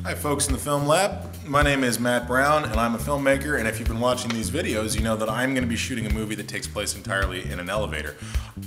Hi folks in the Film Lab, my name is Matt Brown and I'm a filmmaker, and if you've been watching these videos you know that I'm going to be shooting a movie that takes place entirely in an elevator.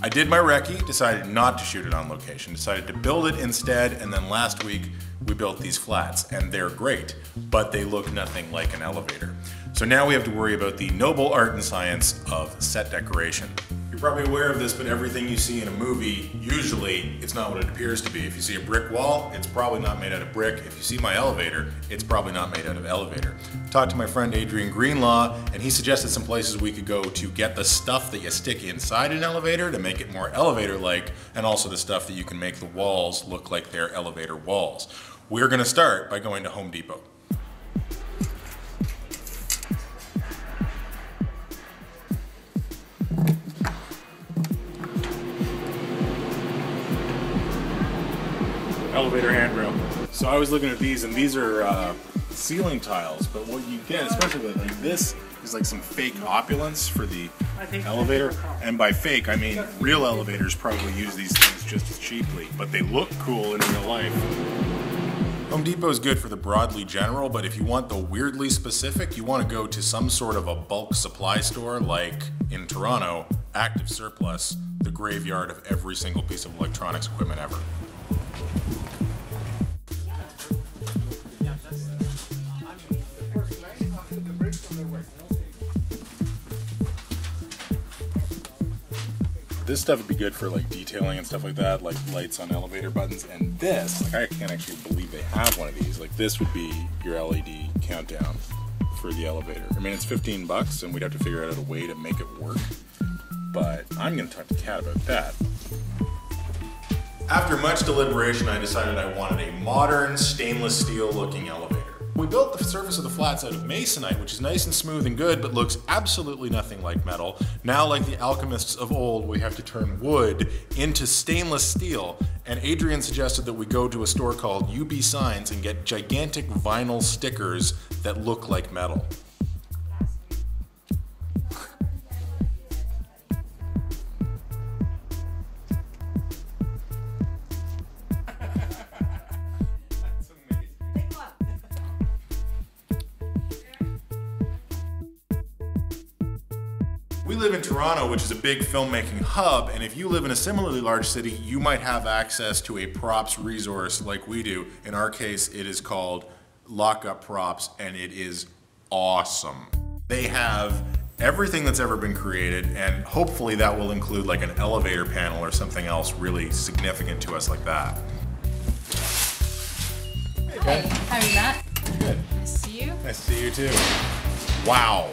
I did my recce, decided not to shoot it on location, decided to build it instead, and then last week we built these flats and they're great, but they look nothing like an elevator. So now we have to worry about the noble art and science of set decoration. You're probably aware of this, but everything you see in a movie, usually it's not what it appears to be. If you see a brick wall, it's probably not made out of brick. If you see my elevator, it's probably not made out of elevator. Talked to my friend Adrian Greenlaw, and he suggested some places we could go to get the stuff that you stick inside an elevator to make it more elevator-like, and also the stuff that you can make the walls look like they're elevator walls. We're gonna start by going to Home Depot. Elevator handrail. So I was looking at these, and these are ceiling tiles, but what you get, especially like this, is like some fake opulence for the elevator. And by fake, I mean real elevators probably use these things just as cheaply, but they look cool in real life. Home Depot is good for the broadly general, but if you want the weirdly specific, you want to go to some sort of a bulk supply store, like in Toronto, Active Surplus, the graveyard of every single piece of electronics equipment ever. This stuff would be good for like detailing and stuff like that, like lights on elevator buttons. And this, like I can't actually believe they have one of these. Like this would be your LED countdown for the elevator. I mean, it's 15 bucks and we'd have to figure out a way to make it work. But I'm gonna talk to Kat about that. After much deliberation, I decided I wanted a modern stainless steel looking elevator. We built the surface of the flats out of masonite, which is nice and smooth and good, but looks absolutely nothing like metal. Now, like the alchemists of old, we have to turn wood into stainless steel, and Adrian suggested that we go to a store called UB Signs and get gigantic vinyl stickers that look like metal. We live in Toronto, which is a big filmmaking hub, and if you live in a similarly large city, you might have access to a props resource like we do. In our case, it is called Lockup Props, and it is awesome. They have everything that's ever been created, and hopefully that will include like an elevator panel or something else really significant to us like that. Hey, how are you, Matt? Good. Nice to see you. Nice to see you too. Wow.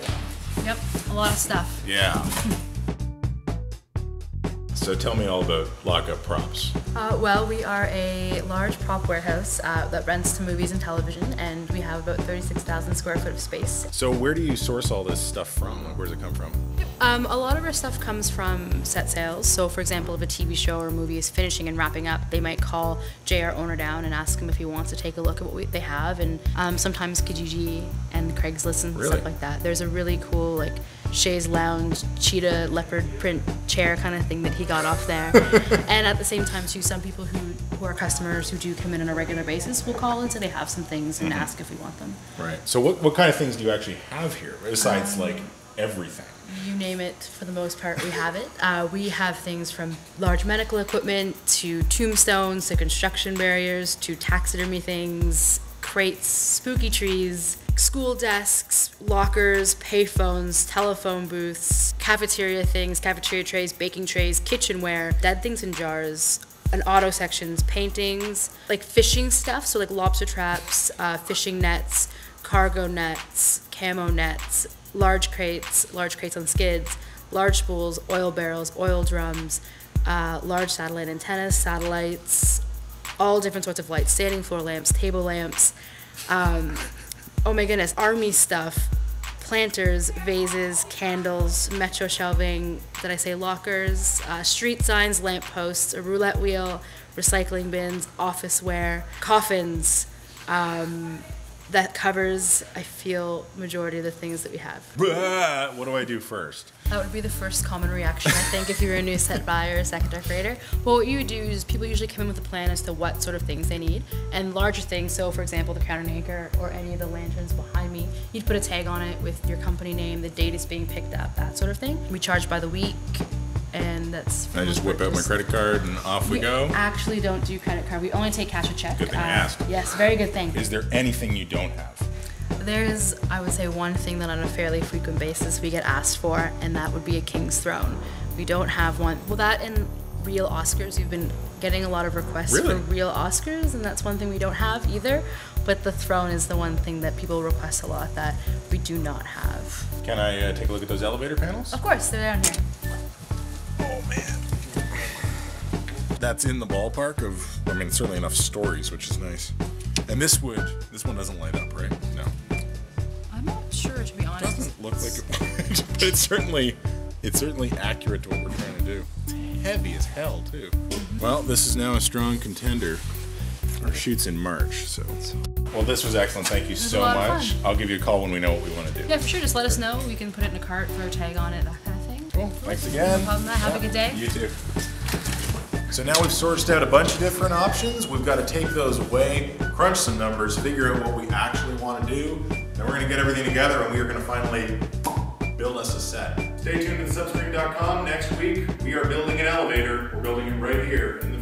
Yep, a lot of stuff. Yeah. So tell me all about Lockup Props. Well, we are a large prop warehouse that rents to movies and television, and we have about 36,000 square foot of space. So where do you source all this stuff from? Like, where does it come from? A lot of our stuff comes from set sales. So for example, if a TV show or movie is finishing and wrapping up, they might call Jay, our owner, down and ask him if he wants to take a look at what they have. And sometimes Kijiji and Craigslist and stuff like that. There's a really cool like chaise lounge, cheetah, leopard print chair kind of thing that he got off there. And at the same time too, some people who are customers who do come in on a regular basis will call and say they have some things and ask if we want them. Right. So what kind of things do you actually have here, besides like everything? You name it, for the most part, we have it. We have things from large medical equipment to tombstones to construction barriers to taxidermy things, crates, spooky trees, school desks, lockers, payphones, telephone booths, cafeteria things, cafeteria trays, baking trays, kitchenware, dead things in jars, and auto sections, paintings, like fishing stuff, so like lobster traps, fishing nets, cargo nets, camo nets, large crates on skids, large spools, oil barrels, oil drums, large satellite antennas, satellites, all different sorts of lights, standing floor lamps, table lamps, oh my goodness, army stuff, planters, vases, candles, metro shelving, did I say lockers, street signs, lamp posts, a roulette wheel, recycling bins, office wear, coffins, that covers, I feel, majority of the things that we have. What do I do first? That would be the first common reaction, I think, if you're a new set buyer or a second decorator. Well, what you would do is people usually come in with a plan as to what sort of things they need, and larger things, so for example, the crown and anchor or any of the lanterns behind me, you'd put a tag on it with your company name, the date it's being picked up, that sort of thing. We charge by the week, and that's... I just whip out my credit card and off we go? We actually don't do credit card. We only take cash or check. Good thing I asked. Yes, very good thing. Is there anything you don't have? There's, I would say, one thing that on a fairly frequent basis we get asked for, and that would be a king's throne. We don't have one. Well, that and real Oscars. We've been getting a lot of requests for real Oscars, and that's one thing we don't have either. But the throne is the one thing that people request a lot that we do not have. Can I take a look at those elevator panels? Of course, they're down here. Oh, man. That's in the ballpark of, I mean, certainly enough stories, which is nice. And this one doesn't light up, right? No. I'm not sure, to be honest. It doesn't look like it would, but it's certainly accurate to what we're trying to do. It's heavy as hell, too. Well, this is now a strong contender. Our shoot's in March, so. Well, this was excellent. Thank you so much. I'll give you a call when we know what we want to do. Yeah, for sure. Just let us know. We can put it in a cart, throw a tag on it, that kind of thing. Cool. Thanks again. No problem. Have a good day. You too. So now we've sourced out a bunch of different options. We've got to take those away, crunch some numbers, figure out what we actually want to do. Then we're going to get everything together and we are going to finally build us a set. Stay tuned to thesubstream.com. Next week, we are building an elevator. We're building it right here in